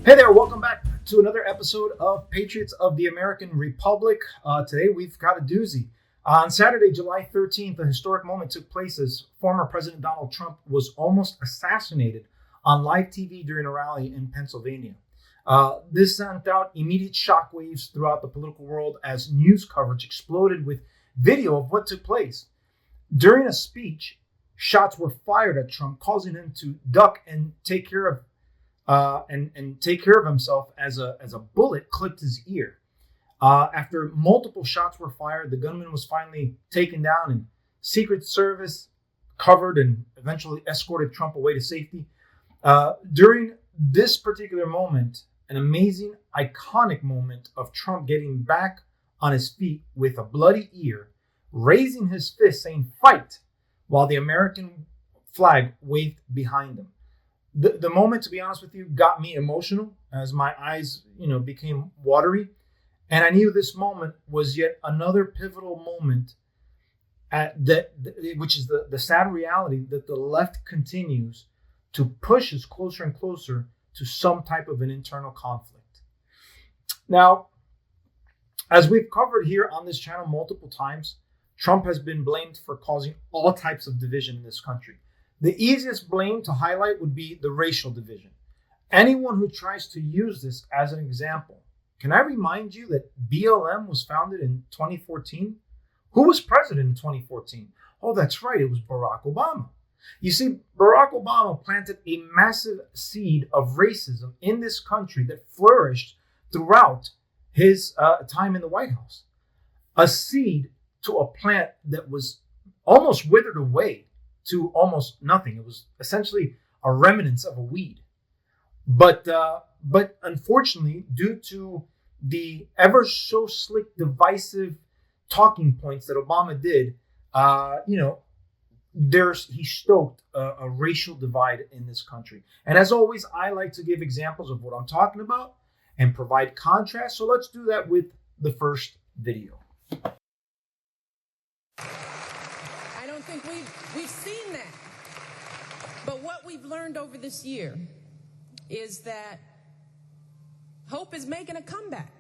Hey there, welcome back to another episode of Patriots of the American Republic. Today we've got a doozy. On Saturday, July 13th, a historic moment took place as former President Donald Trump was almost assassinated on live TV during a rally in Pennsylvania. This sent out immediate shockwaves throughout the political world as news coverage exploded with video of what took place. During a speech, shots were fired at Trump, causing him to duck and take care of himself as a bullet clipped his ear. After multiple shots were fired, the gunman was finally taken down, and Secret Service covered and eventually escorted Trump away to safety. During this particular moment, an amazing, iconic moment of Trump getting back on his feet with a bloody ear, raising his fist saying "fight," while the American flag waved behind him. The moment, to be honest with you, got me emotional as my eyes, became watery. And I knew this moment was yet another pivotal moment which is the sad reality that the left continues to push us closer and closer to some type of an internal conflict. Now, as we've covered here on this channel multiple times, Trump has been blamed for causing all types of division in this country. The easiest blame to highlight would be the racial division. Anyone who tries to use this as an example, can I remind you that BLM was founded in 2014? Who was president in 2014? Oh, that's right, it was Barack Obama. You see, Barack Obama planted a massive seed of racism in this country that flourished throughout his time in the White House. A seed to a plant that was almost withered away to almost nothing. It was essentially a remnants of a weed. But unfortunately, due to the ever so slick, divisive talking points that Obama did, he stoked a racial divide in this country. And as always, I like to give examples of what I'm talking about and provide contrast. So let's do that with the first video. We've seen that. But what we've learned over this year is that hope is making a comeback.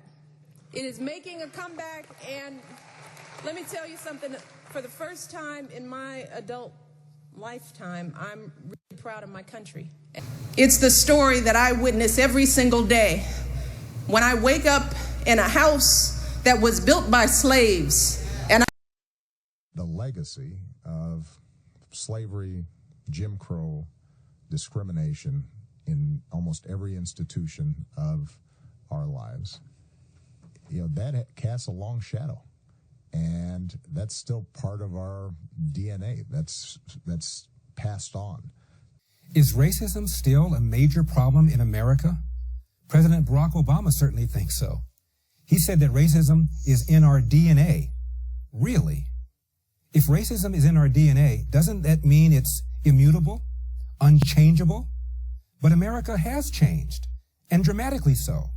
It is making a comeback, and let me tell you something. For the first time in my adult lifetime, I'm really proud of my country. It's the story that I witness every single day when I wake up in a house that was built by slaves. And the legacy of slavery, Jim Crow, discrimination in almost every institution of our lives, that casts a long shadow, and that's still part of our DNA. That's passed on. Is racism still a major problem in America? President Barack Obama certainly thinks so. He said that racism is in our DNA. Really? If racism is in our DNA, doesn't that mean it's immutable, unchangeable? But America has changed, and dramatically so.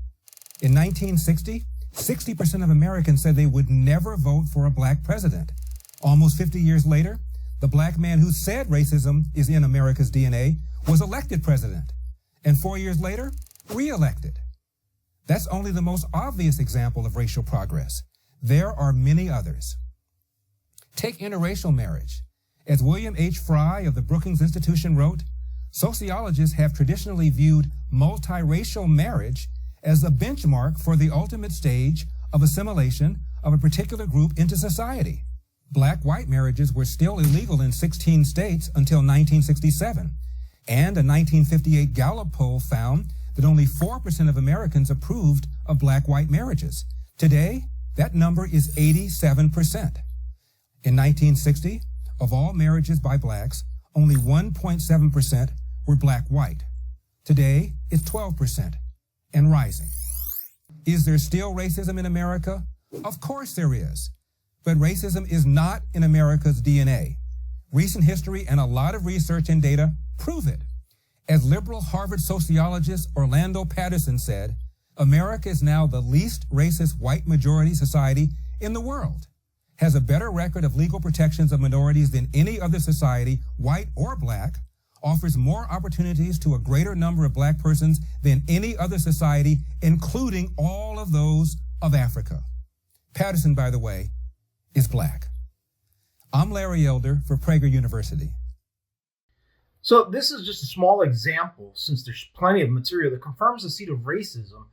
In 1960, 60% of Americans said they would never vote for a black president. Almost 50 years later, the black man who said racism is in America's DNA was elected president, and 4 years later, re-elected. That's only the most obvious example of racial progress. There are many others. Take interracial marriage. As William H. Fry of the Brookings Institution wrote, sociologists have traditionally viewed multiracial marriage as a benchmark for the ultimate stage of assimilation of a particular group into society. Black-white marriages were still illegal in 16 states until 1967, and a 1958 Gallup poll found that only 4% of Americans approved of black-white marriages. Today, that number is 87%. In 1960, of all marriages by blacks, only 1.7% were black-white. Today, it's 12% and rising. Is there still racism in America? Of course there is. But racism is not in America's DNA. Recent history and a lot of research and data prove it. As liberal Harvard sociologist Orlando Patterson said, America is now the least racist white majority society in the world, has a better record of legal protections of minorities than any other society, white or black, offers more opportunities to a greater number of black persons than any other society, including all of those of Africa. Patterson, by the way, is black. I'm Larry Elder for Prager University. So this is just a small example, since there's plenty of material that confirms the seed of racism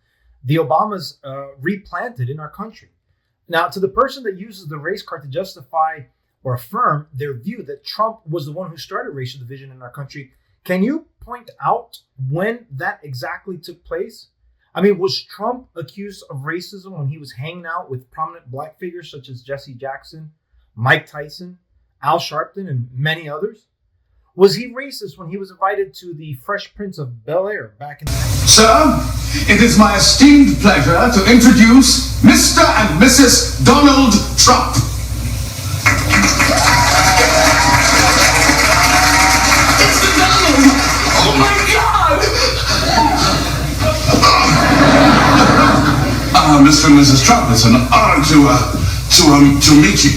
the Obamas replanted in our country. Now, to the person that uses the race card to justify or affirm their view that Trump was the one who started racial division in our country, can you point out when that exactly took place? I mean, was Trump accused of racism when he was hanging out with prominent black figures such as Jesse Jackson, Mike Tyson, Al Sharpton, and many others? Was he racist when he was invited to the Fresh Prince of Bel-Air back in the 90s? Sir, it is my esteemed pleasure to introduce Mr. and Mrs. Donald Trump. It's the Donald! Oh my God! Mr. and Mrs. Trump, it's an honor to meet you.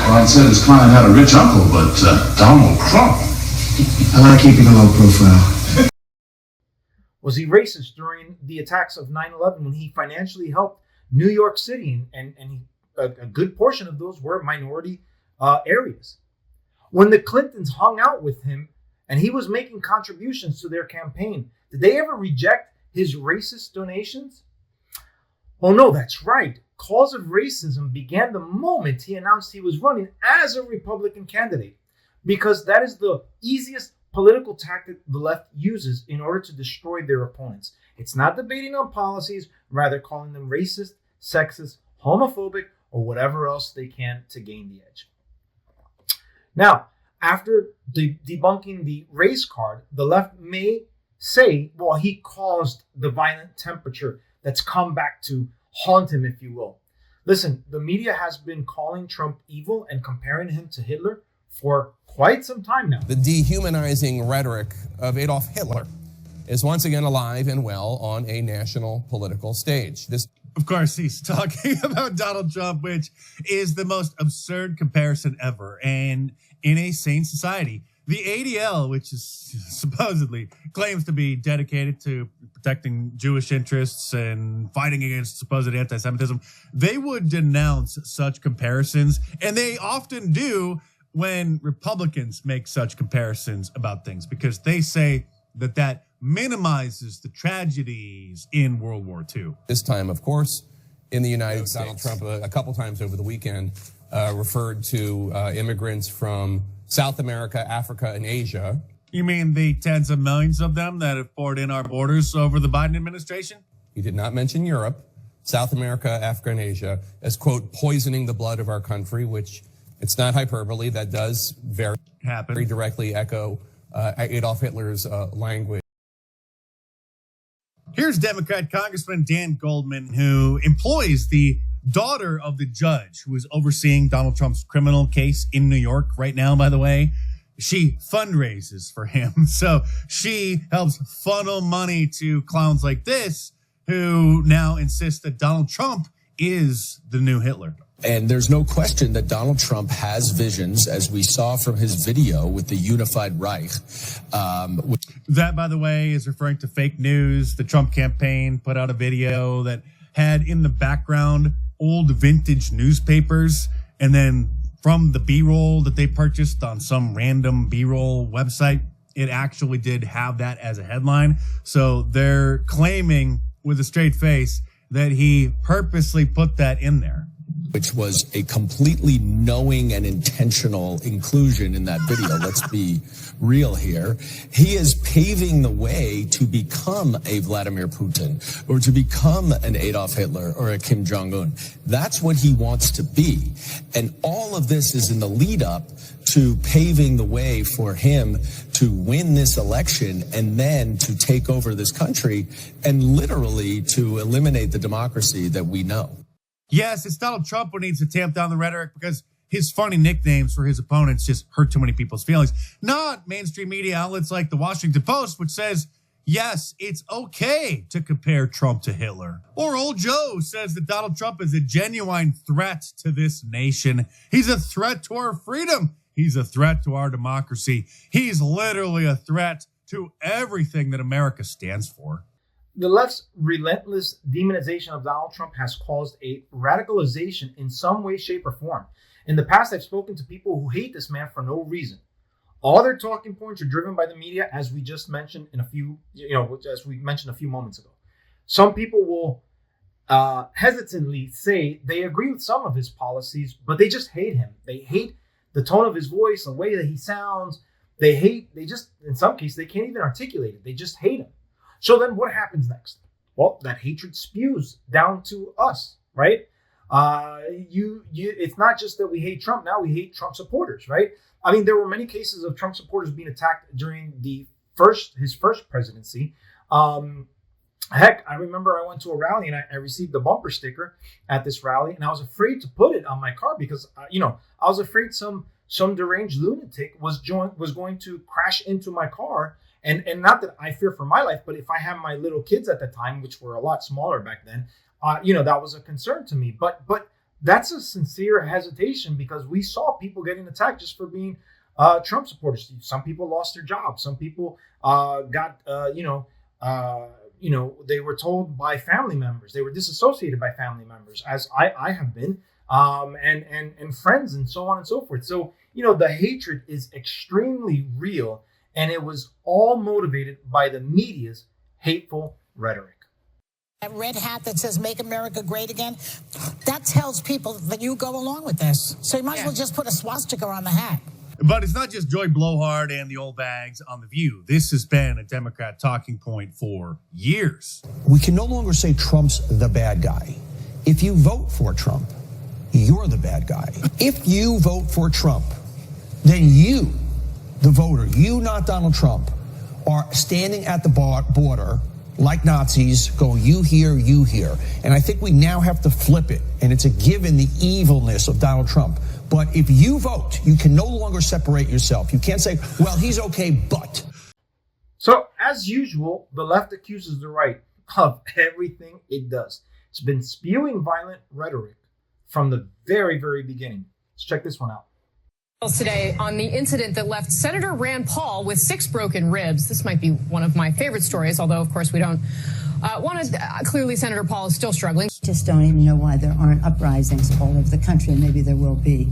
Ron said his client had a rich uncle, but Donald Trump. I like keeping a low profile. Was he racist during the attacks of 9/11 when he financially helped New York City, and a good portion of those were minority areas? When the Clintons hung out with him and he was making contributions to their campaign, did they ever reject his racist donations? Oh no, that's right. Calls of racism began the moment he announced he was running as a Republican candidate, because that is the easiest political tactic the left uses in order to destroy their opponents. It's not debating on policies, rather calling them racist, sexist, homophobic, or whatever else they can to gain the edge. Now, after debunking the race card, the left may say, well, he caused the violent temperature that's come back to haunt him, if you will. Listen, the media has been calling Trump evil and comparing him to Hitler for quite some time now. The dehumanizing rhetoric of Adolf Hitler is once again alive and well on a national political stage. Of course, he's talking about Donald Trump, which is the most absurd comparison ever. And in a sane society, the ADL, which is supposedly claims to be dedicated to protecting Jewish interests and fighting against supposed anti-Semitism, they would denounce such comparisons, and they often do when Republicans make such comparisons about things, because they say that that minimizes the tragedies in World War II. This time, of course, in the United States. Donald Trump, a couple times over the weekend, referred to immigrants from South America, Africa, and Asia. You mean the tens of millions of them that have poured in our borders over the Biden administration? He did not mention Europe, South America, Africa, and Asia as, quote, poisoning the blood of our country, which it's not hyperbole. That does very directly echo Adolf Hitler's language. Here's Democrat Congressman Dan Goldman, who employs the daughter of the judge who is overseeing Donald Trump's criminal case in New York right now, by the way. She fundraises for him. So she helps funnel money to clowns like this, who now insist that Donald Trump is the new Hitler. And there's no question that Donald Trump has visions, as we saw from his video with the unified Reich. That, by the way, is referring to fake news. The Trump campaign put out a video that had in the background old vintage newspapers, and then from the B-roll that they purchased on some random B-roll website, it actually did have that as a headline. So they're claiming with a straight face that he purposely put that in there. Which was a completely knowing and intentional inclusion in that video. Let's be real here. He is paving the way to become a Vladimir Putin, or to become an Adolf Hitler or a Kim Jong-un. That's what he wants to be. And all of this is in the lead up to paving the way for him to win this election, and then to take over this country, and literally to eliminate the democracy that we know. Yes, it's Donald Trump who needs to tamp down the rhetoric, because his funny nicknames for his opponents just hurt too many people's feelings. Not mainstream media outlets like the Washington Post, which says, yes, it's okay to compare Trump to Hitler. Or old Joe says that Donald Trump is a genuine threat to this nation. He's a threat to our freedom. He's a threat to our democracy. He's literally a threat to everything that America stands for. The left's relentless demonization of Donald Trump has caused a radicalization in some way, shape, or form. In the past, I've spoken to people who hate this man for no reason. All their talking points are driven by the media, as we just mentioned as we mentioned a few moments ago. Some people will hesitantly say they agree with some of his policies, but they just hate him. They hate the tone of his voice, the way that he sounds. In some cases, they can't even articulate it. They just hate him. So then what happens next? Well, that hatred spews down to us, right? It's not just that we hate Trump. Now we hate Trump supporters, right? I mean, there were many cases of Trump supporters being attacked during his first presidency. Heck, I remember I went to a rally and I received a bumper sticker at this rally, and I was afraid to put it on my car because, I was afraid some deranged lunatic was going to crash into my car. And not that I fear for my life, but if I had my little kids at the time, which were a lot smaller back then, that was a concern to me. But that's a sincere hesitation because we saw people getting attacked just for being Trump supporters. Some people lost their jobs. Some people they were told by family members. They were disassociated by family members, as I have been, and friends and so on and so forth. So, the hatred is extremely real. And it was all motivated by the media's hateful rhetoric. That red hat that says "Make America Great Again," that tells people that you go along with this. So you might as well just put a swastika on the hat. But it's not just Joy Blowhard and the old bags on The View. This has been a Democrat talking point for years. We can no longer say Trump's the bad guy. If you vote for Trump, you're the bad guy. If you vote for Trump, then you, the voter, you, not Donald Trump, are standing at the border like Nazis going, you here, you here. And I think we now have to flip it. And it's a given, the evilness of Donald Trump. But if you vote, you can no longer separate yourself. You can't say, well, he's okay, but. So, as usual, the left accuses the right of everything it does. It's been spewing violent rhetoric from the very, very beginning. Let's check this one out. Today on the incident that left Senator Rand Paul with 6 broken ribs. This might be one of my favorite stories, although, of course, we don't want to. Clearly, Senator Paul is still struggling. Just don't even know why there aren't uprisings all over the country, and maybe there will be.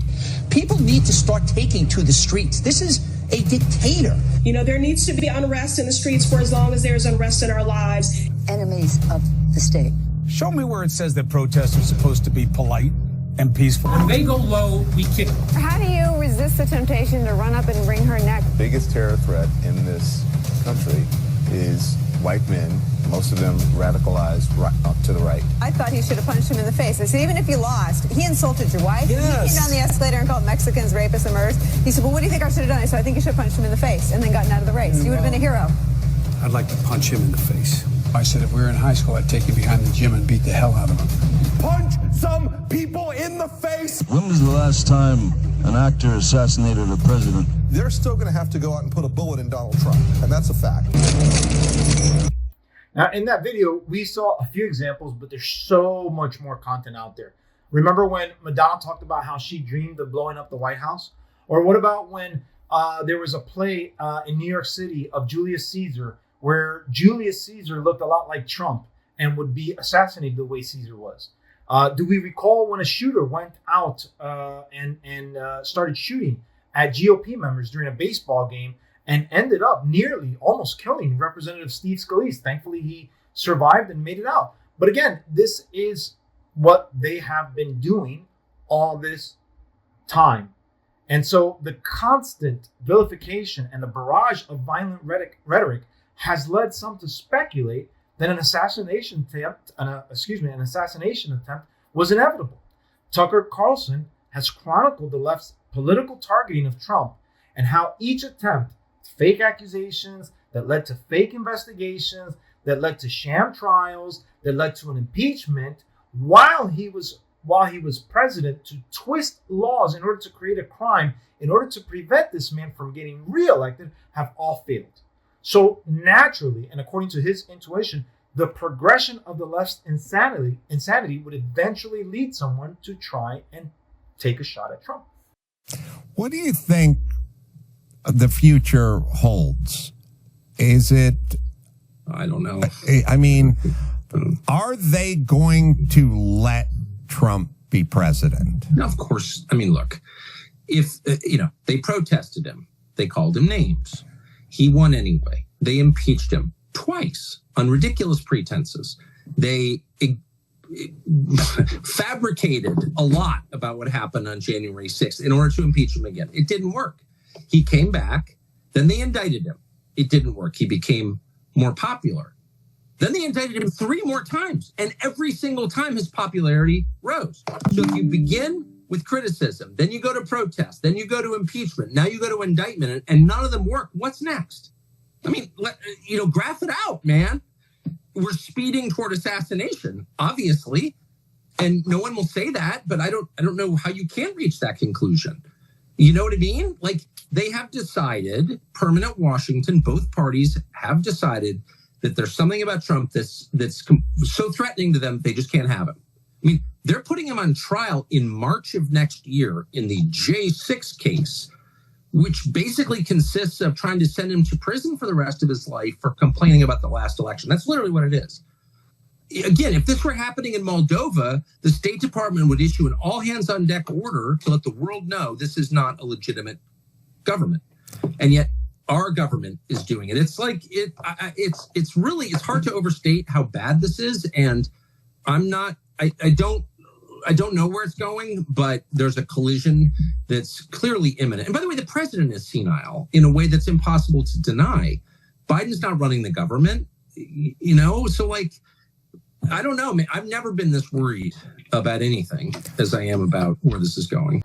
People need to start taking to the streets. This is a dictator. There needs to be unrest in the streets for as long as there's unrest in our lives. Enemies of the state. Show me where it says that protests are supposed to be polite and peaceful. When they go low, we kick. How do you resist the temptation to run up and wring her neck? The biggest terror threat in this country is white men, most of them radicalized right up to the right. I thought he should have punched him in the face. I said, even if you lost, he insulted your wife. Yes. He came down the escalator and called Mexicans rapists and murderers. He said, well, what do you think I should have done? I said, I think you should have punched him in the face and then gotten out of the race. You would have been a hero. I'd like to punch him in the face. I said if we were in high school, I'd take him behind the gym and beat the hell out of him. Punch some people in the face! When was the last time an actor assassinated a president? They're still going to have to go out and put a bullet in Donald Trump, and that's a fact. Now, in that video, we saw a few examples, but there's so much more content out there. Remember when Madonna talked about how she dreamed of blowing up the White House? Or what about when there was a play in New York City of Julius Caesar, where Julius Caesar looked a lot like Trump and would be assassinated the way Caesar was? Do we recall when a shooter went out and started shooting at GOP members during a baseball game and ended up nearly almost killing Representative Steve Scalise? Thankfully, he survived and made it out. But again, this is what they have been doing all this time. And so the constant vilification and the barrage of violent rhetoric has led some to speculate that an assassination attempt was inevitable. Tucker Carlson has chronicled the left's political targeting of Trump and how each attempt, fake accusations that led to fake investigations, that led to sham trials, that led to an impeachment while he was president, to twist laws in order to create a crime, in order to prevent this man from getting reelected, have all failed. So naturally, and according to his intuition, the progression of the left's insanity would eventually lead someone to try and take a shot at Trump. What do you think the future holds? Is it? I don't know. I mean, are they going to let Trump be president? No, of course. I mean, look, if, they protested him, they called him names. He won anyway. They impeached him twice on ridiculous pretenses. They fabricated a lot about what happened on January 6th in order to impeach him again. It didn't work. He came back. Then they indicted him. It didn't work. He became more popular. Then they indicted him 3 more times. And every single time his popularity rose. So if you begin with criticism, then you go to protest, then you go to impeachment, now you go to indictment, and none of them work, what's next? I mean, graph it out, man. We're speeding toward assassination, obviously, and no one will say that, but I don't know how you can reach that conclusion. You know what I mean? Like, they have decided, permanent Washington, both parties have decided that there's something about Trump that's so threatening to them, they just can't have him. I mean, they're putting him on trial in March of next year in the J6 case, which basically consists of trying to send him to prison for the rest of his life for complaining about the last election. That's literally what it is. Again, if this were happening in Moldova, the State Department would issue an all-hands-on-deck order to let the world know this is not a legitimate government. And yet our government is doing it. It's like it's hard to overstate how bad this is. And I don't know where it's going, but there's a collision that's clearly imminent. And by the way, the president is senile in a way that's impossible to deny. Biden's not running the government, so like, I don't know, man. I've never been this worried about anything as I am about where this is going.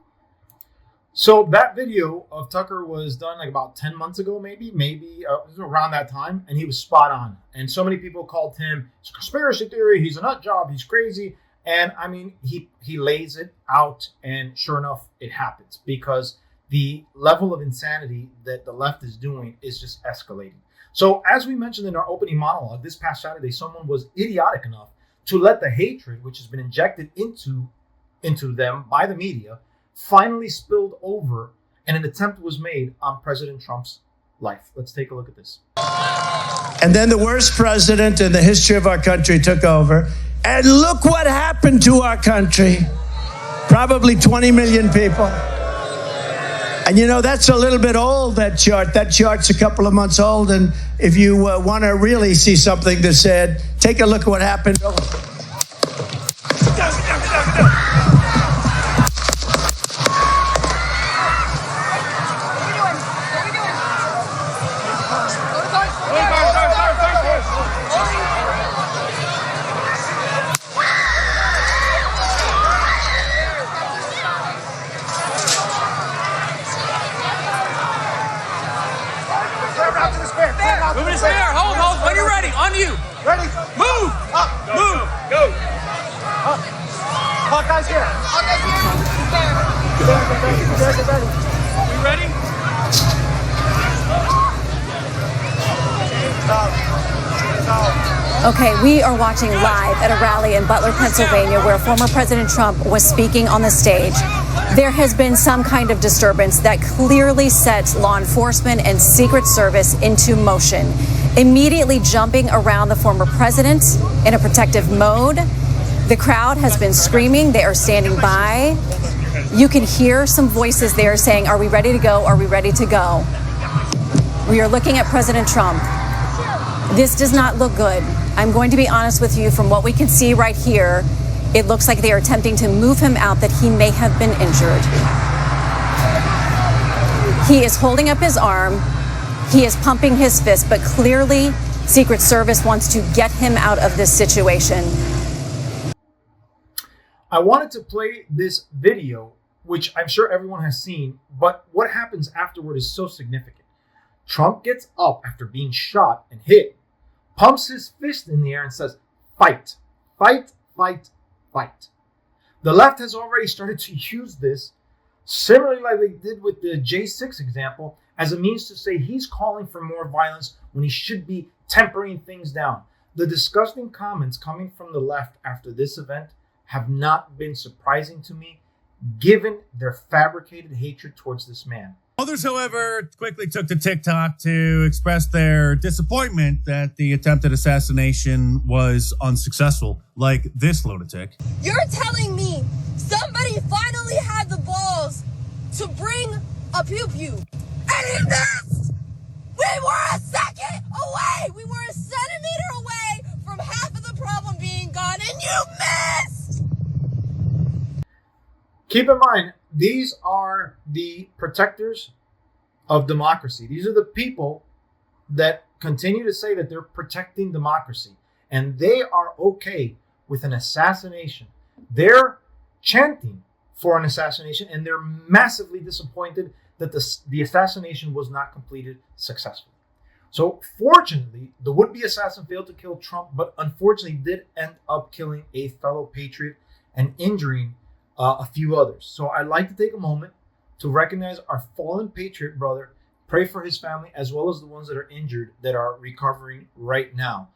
So that video of Tucker was done like about 10 months ago, maybe it was around that time, and he was spot on. And so many people called him, it's a conspiracy theory, he's a nut job, he's crazy. And I mean, he lays it out, and sure enough, it happens, because the level of insanity that the left is doing is just escalating. So as we mentioned in our opening monologue, this past Saturday, someone was idiotic enough to let the hatred, which has been injected into them by the media, finally spilled over, and an attempt was made on President Trump's life. Let's take a look at this. And then the worst president in the history of our country took over. And look what happened to our country. Probably 20 million people. And that's a little bit old, that chart. That chart's a couple of months old. And if you want to really see something that said, take a look at what happened. Move his spear. Hold. When you're ready. On you. Ready. Move. Up. Move. Go. Up. Hawkeye's here. We ready? Okay, we are watching live at a rally in Butler, Pennsylvania, where former President Trump was speaking on the stage. There has been some kind of disturbance that clearly sets law enforcement and Secret Service into motion, immediately jumping around the former president in a protective mode. The crowd has been screaming. They are standing by. You can hear some voices there saying, "Are we ready to go? Are we ready to go?" We are looking at President Trump. This does not look good. I'm going to be honest with you. From what we can see right here, it looks like they are attempting to move him out, that he may have been injured. He is holding up his arm. He is pumping his fist, but clearly Secret Service wants to get him out of this situation. I wanted to play this video, which I'm sure everyone has seen, but what happens afterward is so significant. Trump gets up after being shot and hit, pumps his fist in the air and says, "Fight, fight, fight, fight." The left has already started to use this, similarly like they did with the J6 example, as a means to say he's calling for more violence when he should be tempering things down. The disgusting comments coming from the left after this event have not been surprising to me. given their fabricated hatred towards this man. Others, however, quickly took to TikTok to express their disappointment that the attempted assassination was unsuccessful, like this lunatic. You're telling me somebody finally had the balls to bring a pew-pew, and he missed! We were a second away! We were a centimeter away from half of the problem being gone, and you missed! Keep in mind, these are the protectors of democracy. These are the people that continue to say that they're protecting democracy, and they are okay with an assassination. They're chanting for an assassination, and they're massively disappointed that the assassination was not completed successfully. So fortunately, the would-be assassin failed to kill Trump, but unfortunately did end up killing a fellow patriot and injuring a few others. So I'd like to take a moment to recognize our fallen patriot brother, pray for his family, as well as the ones that are injured that are recovering right now.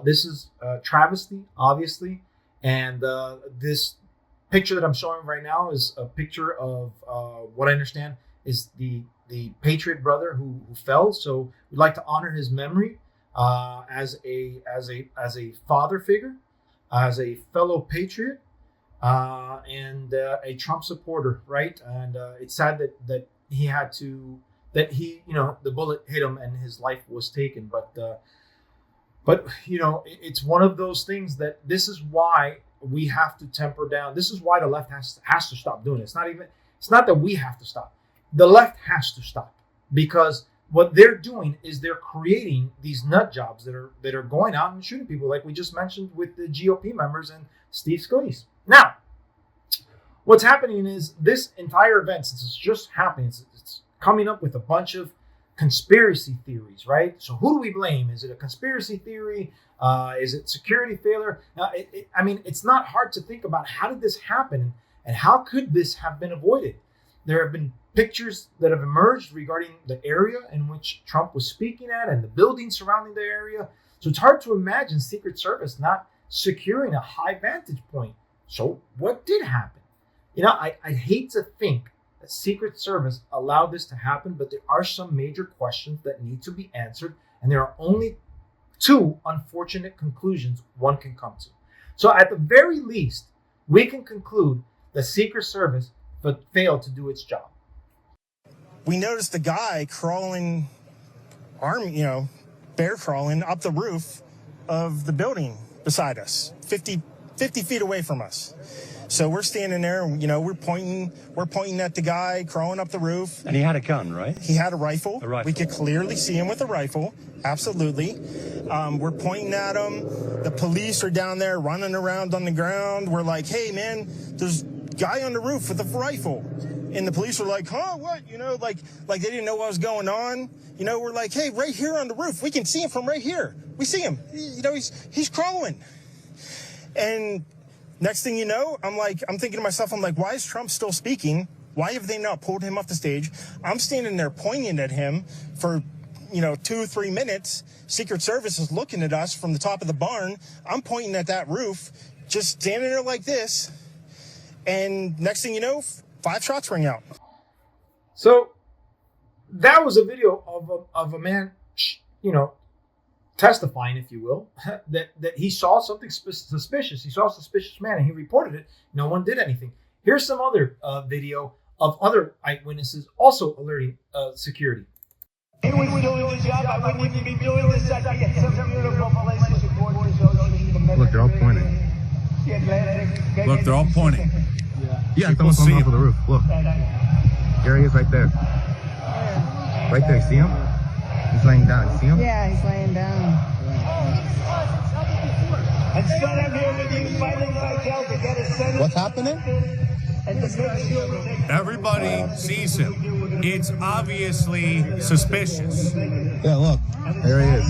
This is travesty, obviously, and this picture that I'm showing right now is a picture of what I understand is the patriot brother who fell. So we'd like to honor his memory as a father figure, as a fellow patriot, and a Trump supporter, right? And it's sad that he had to, the bullet hit him and his life was taken. But it's one of those things that this is why we have to temper down. This is why the left has to stop doing it. It's not that we have to stop. The left has to stop, because what they're doing is they're creating these nut jobs that are going out and shooting people, like we just mentioned with the GOP members and Steve Scalise. Now, what's happening is this entire event, since it's just happening, it's coming up with a bunch of conspiracy theories, right? So who do we blame? Is it a conspiracy theory? Is it security failure? Now, it's not hard to think about how did this happen and how could this have been avoided? There have been pictures that have emerged regarding the area in which Trump was speaking at and the buildings surrounding the area. So it's hard to imagine Secret Service not securing a high vantage point. So what did happen? I hate to think that Secret Service allowed this to happen, but there are some major questions that need to be answered, and there are only two unfortunate conclusions one can come to. So at the very least, we can conclude the Secret Service failed to do its job. We noticed a guy crawling, bear crawling up the roof of the building beside us, 50 feet away from us. So we're standing there, we're pointing at the guy crawling up the roof. And he had a gun, right? He had a rifle. A rifle. We could clearly see him with a rifle. Absolutely. We're pointing at him. The police are down there running around on the ground. We're like, hey, man, there's a guy on the roof with a rifle. And the police were like, huh, what? Like they didn't know what was going on. We're like, hey, right here on the roof. We can see him from right here. We see him. He's crawling. And next thing you know, I'm thinking to myself, why is Trump still speaking? Why have they not pulled him off the stage? I'm standing there pointing at him for, 2 or 3 minutes. Secret Service is looking at us from the top of the barn. I'm pointing at that roof, just standing there like this. And next thing you know, 5 shots ring out. So that was a video of a man, testifying, if you will, that he saw something suspicious. He saw a suspicious man and he reported it. No one did anything. Here's some other video of other eyewitnesses also alerting security. He was doing his job. I wouldn't even be doing this. I get some beautiful places. Look, they're all pointing. Look, they're all pointing. Yeah, someone's on top of the roof. Look. There he is right there. Right there, see him? He's laying down. See him? Yeah, he's laying down. And son, I'm here with you fighting cartel to get a senator. What's happening? Everybody sees him. It's obviously suspicious. Yeah, look. There he is.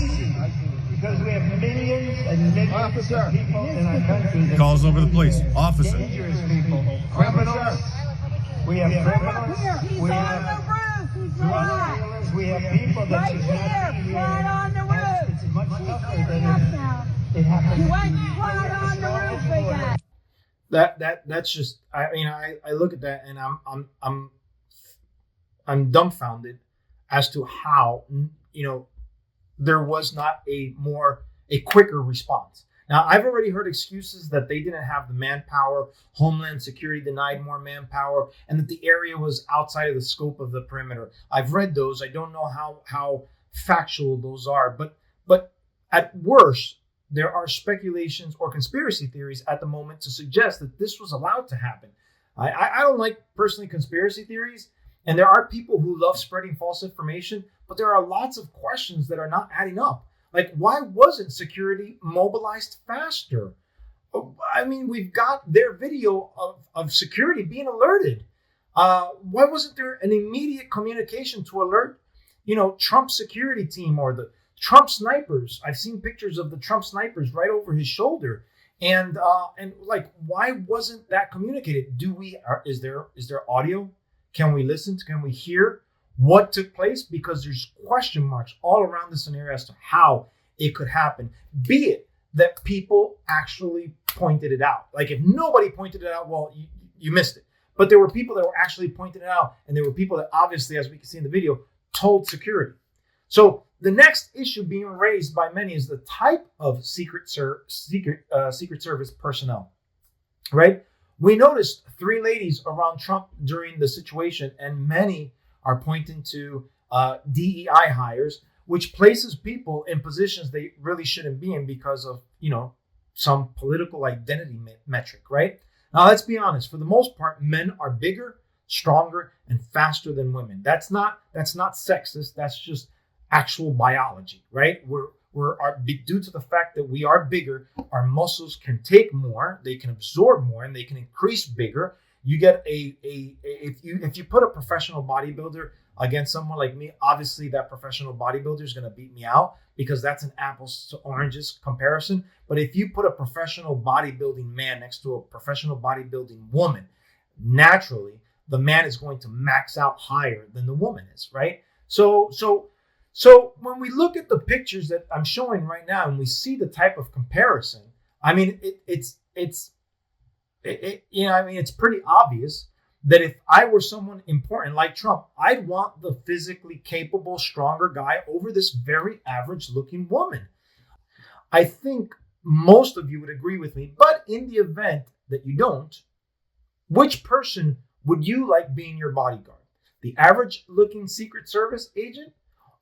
Because we have millions and millions of people in our country. Calls over the police. Officer. Dangerous people. Criminals. We have criminals. He's on the roof. He's right here. We have people that right here, right on the roof. It's much tougher than it happens. it happens. You went right on the roof, big guy. That's just. I mean, I look at that and I'm dumbfounded as to how there was not a quicker response. Now, I've already heard excuses that they didn't have the manpower, Homeland Security denied more manpower, and that the area was outside of the scope of the perimeter. I've read those. I don't know how factual those are, but at worst, there are speculations or conspiracy theories at the moment to suggest that this was allowed to happen. I don't like personally conspiracy theories, and there are people who love spreading false information, but there are lots of questions that are not adding up. Like, why wasn't security mobilized faster? I mean, we've got their video of security being alerted. Why wasn't there an immediate communication to alert, Trump's security team or the Trump snipers? I've seen pictures of the Trump snipers right over his shoulder. And like, why wasn't that communicated? Is there audio? Can we listen? Can we hear what took place? Because there's question marks all around the scenario as to how it could happen. Be it that people actually pointed it out. Like, if nobody pointed it out, well, you missed it. But there were people that were actually pointing it out, and there were people that obviously, as we can see in the video, told security. So the next issue being raised by many is the type of Secret Service personnel, right? We noticed 3 ladies around Trump during the situation, and many are pointing to DEI hires, which places people in positions they really shouldn't be in because of, some political identity metric, right? Now, let's be honest. For the most part, men are bigger, stronger, and faster than women. That's not sexist. That's just actual biology, right? Due to the fact that we are bigger, our muscles can take more, they can absorb more, and they can increase bigger. You get if you put a professional bodybuilder against someone like me, obviously that professional bodybuilder is going to beat me out because that's an apples to oranges comparison. But if you put a professional bodybuilding man next to a professional bodybuilding woman, naturally the man is going to max out higher than the woman is, right? So when we look at the pictures that I'm showing right now and we see the type of comparison, I mean, it's pretty obvious that if I were someone important like Trump, I'd want the physically capable, stronger guy over this very average looking woman. I think most of you would agree with me, but in the event that you don't, which person would you like being your bodyguard? The average looking Secret Service agent?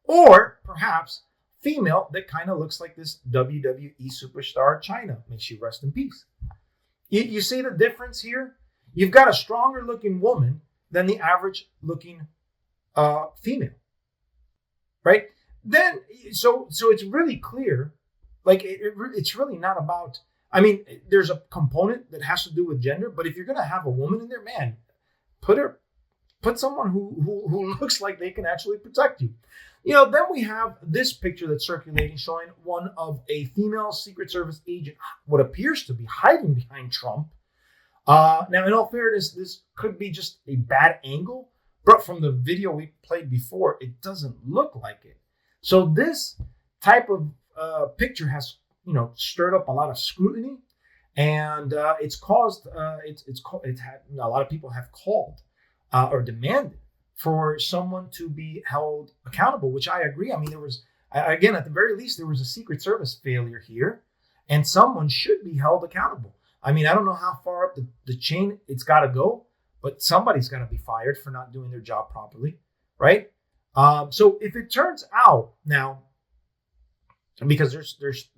Or perhaps female that kind of looks like this WWE superstar China? May she rest in peace. You see the difference here? You've got a stronger looking woman than the average looking female, right? Then, so it's really clear, like it's really not about, I mean, there's a component that has to do with gender, but if you're going to have a woman in there, man, put someone who looks like they can actually protect you. Then we have this picture that's circulating showing one of a female Secret Service agent, what appears to be hiding behind Trump. Now, in all fairness, this could be just a bad angle, but from the video we played before, it doesn't look like it. So this type of picture has, stirred up a lot of scrutiny, and it's caused a lot of people have called or demanded for someone to be held accountable, which I agree. I mean, there was, again, at the very least, there was a Secret Service failure here, and someone should be held accountable. I mean, I don't know how far up the chain it's got to go, but somebody's got to be fired for not doing their job properly, right? So if it turns out now, because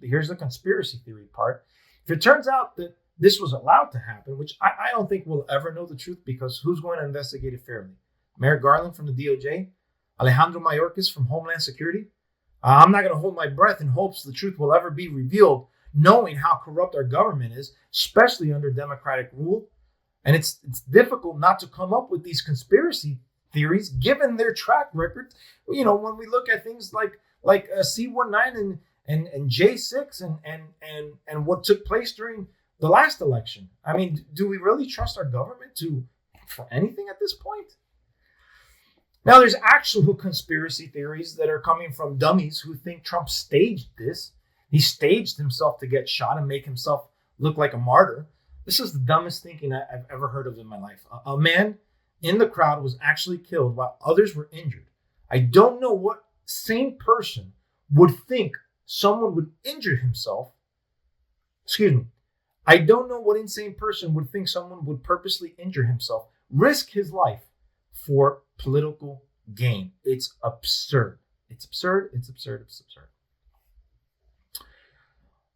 here's the conspiracy theory part. If it turns out that this was allowed to happen, which I don't think we'll ever know the truth, because who's going to investigate it fairly? Merrick Garland from the DOJ, Alejandro Mayorkas from Homeland Security. I'm not going to hold my breath in hopes the truth will ever be revealed, knowing how corrupt our government is, especially under Democratic rule. And it's difficult not to come up with these conspiracy theories, given their track record. When we look at things like C-19 and J6 and what took place during the last election. I mean, do we really trust our government for anything at this point? Now, there's actual conspiracy theories that are coming from dummies who think Trump staged this. He staged himself to get shot and make himself look like a martyr. This is the dumbest thinking I've ever heard of in my life. A man in the crowd was actually killed while others were injured. I don't know what sane person would think someone would injure himself. Excuse me. I don't know what insane person would think someone would purposely injure himself, risk his life for political gain. It's absurd. It's absurd. It's absurd. It's absurd.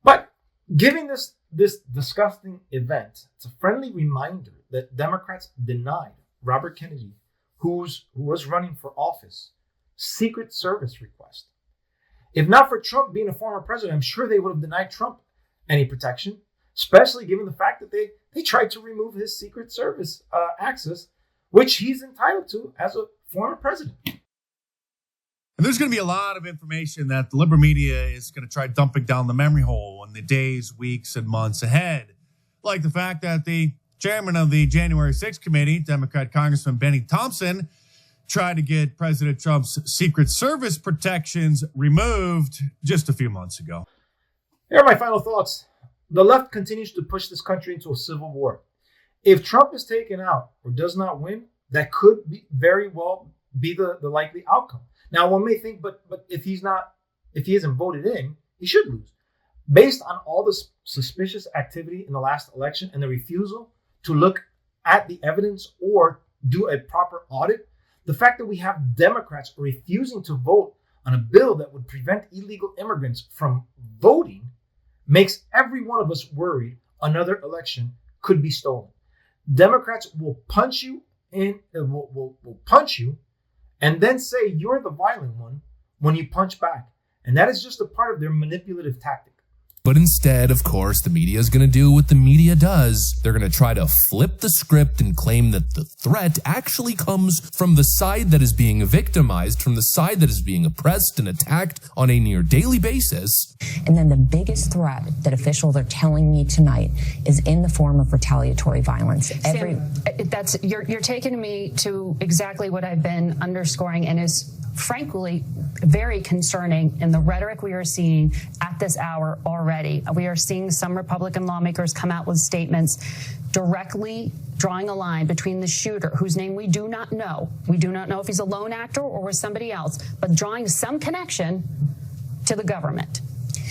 But given this disgusting event, it's a friendly reminder that Democrats denied Robert Kennedy, who was running for office, Secret Service request. If not for Trump being a former president, I'm sure they would have denied Trump any protection, especially given the fact that they tried to remove his Secret Service access, which he's entitled to as a former president. And there's going to be a lot of information that the liberal media is going to try dumping down the memory hole in the days, weeks, and months ahead. Like the fact that the chairman of the January 6th committee, Democrat Congressman Benny Thompson, tried to get President Trump's Secret Service protections removed just a few months ago. Here are my final thoughts. The left continues to push this country into a civil war. If Trump is taken out or does not win, that could very well be the likely outcome. Now, one may think, but if he isn't voted in, he should lose. Based on all the suspicious activity in the last election and the refusal to look at the evidence or do a proper audit, the fact that we have Democrats refusing to vote on a bill that would prevent illegal immigrants from voting makes every one of us worried another election could be stolen. Democrats will punch you will punch you and then say you're the violent one when you punch back. And that is just a part of their manipulative tactic. But instead, of course, the media is going to do what the media does. They're going to try to flip the script and claim that the threat actually comes from the side that is being victimized, from the side that is being oppressed and attacked on a near daily basis. And then the biggest threat that officials are telling me tonight is in the form of retaliatory violence. You're taking me to exactly what I've been underscoring and is frankly very concerning in the rhetoric we are seeing at this hour already. We are seeing some Republican lawmakers come out with statements directly drawing a line between the shooter, whose name we do not know. We do not know if he's a lone actor or with somebody else, but drawing some connection to the government.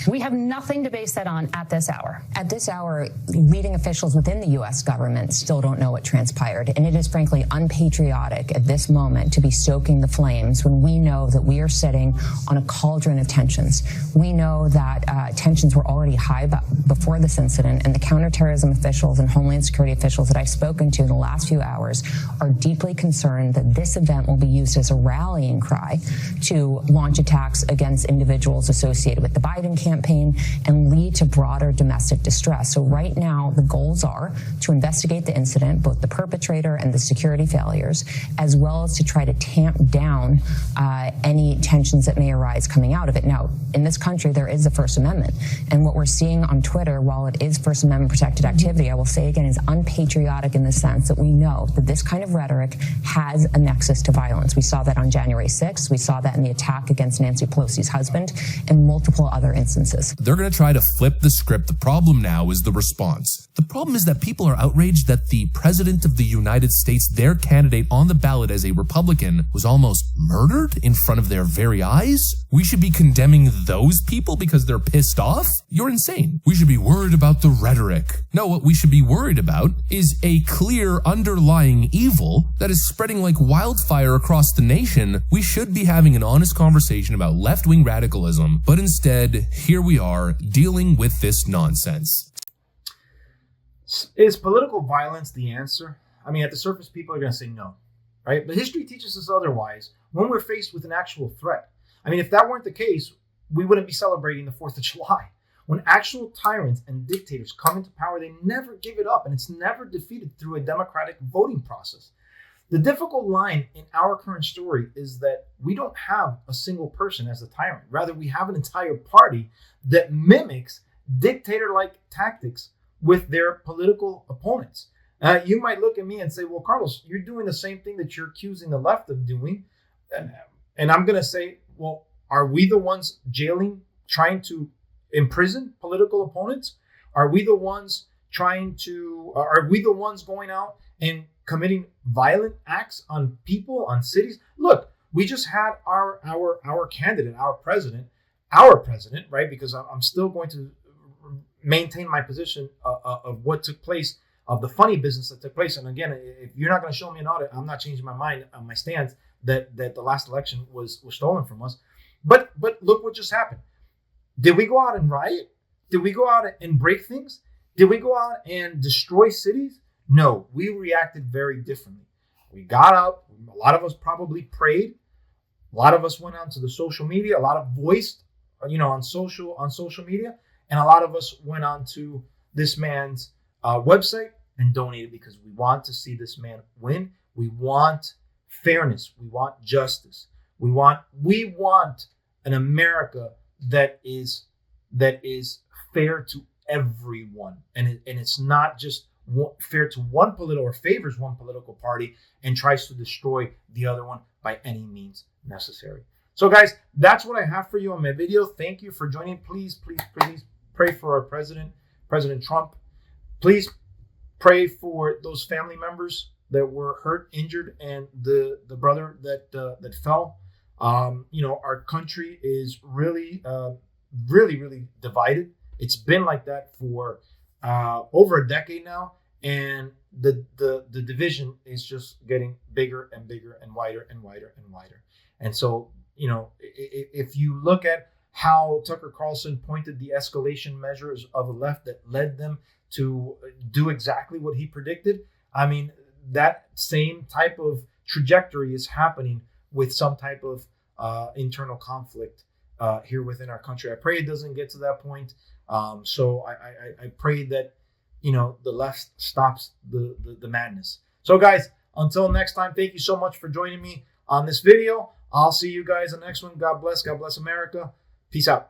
We have nothing to base that on at this hour. At this hour, leading officials within the U.S. government still don't know what transpired. And it is frankly unpatriotic at this moment to be stoking the flames when we know that we are sitting on a cauldron of tensions. We know that tensions were already high before this incident, and the counterterrorism officials and Homeland Security officials that I've spoken to in the last few hours are deeply concerned that this event will be used as a rallying cry to launch attacks against individuals associated with the Biden campaign and lead to broader domestic distress. So right now, the goals are to investigate the incident, both the perpetrator and the security failures, as well as to try to tamp down any tensions that may arise coming out of it. Now, in this country, there is the First Amendment. And what we're seeing on Twitter, while it is First Amendment protected activity, I will say again, is unpatriotic in the sense that we know that this kind of rhetoric has a nexus to violence. We saw that on January 6th. We saw that in the attack against Nancy Pelosi's husband and multiple other instances. They're going to try to flip the script. The problem now is the response. The problem is that people are outraged that the president of the United States, their candidate on the ballot as a Republican, was almost murdered in front of their very eyes. We should be condemning those people because they're pissed off? You're insane. We should be worried about the rhetoric. No, what we should be worried about is a clear underlying evil that is spreading like wildfire across the nation. We should be having an honest conversation about left-wing radicalism, but instead, here we are dealing with this nonsense. Is political violence the answer? I mean, at the surface, people are going to say no, right? But history teaches us otherwise when we're faced with an actual threat. I mean, if that weren't the case, we wouldn't be celebrating the 4th of July. When actual tyrants and dictators come into power, they never give it up, and it's never defeated through a democratic voting process. The difficult line in our current story is that we don't have a single person as a tyrant. Rather, we have an entire party that mimics dictator-like tactics with their political opponents. You might look at me and say, well, Carlos, you're doing the same thing that you're accusing the left of doing. And I'm going to say, well, are we the ones jailing, trying to imprison political opponents? Are we the ones trying to, are we the ones going out and committing violent acts on people, on cities? Look, we just had our candidate, our president, right? Because I'm still going to maintain my position of what took place, of the funny business that took place. And again, if you're not going to show me an audit, I'm not changing my mind on my stance that the last election was stolen from us. But look what just happened. Did we go out and riot? Did we go out and break things? Did we go out and destroy cities? No, we reacted very differently. We got up. A lot of us probably prayed. A lot of us went onto the social media. A lot of voiced, on social media, and a lot of us went onto this man's website and donated because we want to see this man win. We want fairness. We want justice. We want an America that is fair to everyone, and it's not just fair to one political or favors one political party and tries to destroy the other one by any means necessary. So guys, that's what I have for you on my video. Thank you for joining. Please pray for our president, President Trump. Please pray for those family members that were hurt, injured, and the brother that fell. Our country is really divided. It's been like that for over a decade now, and the division is just getting bigger and bigger and wider and wider and wider. And so, if you look at how Tucker Carlson pointed the escalation measures of the left that led them to do exactly what he predicted, I mean, that same type of trajectory is happening with some type of internal conflict here within our country. I pray it doesn't get to that point. So I pray that, the left stops the madness. So guys, until next time, thank you so much for joining me on this video. I'll see you guys in the next one. God bless America. Peace out.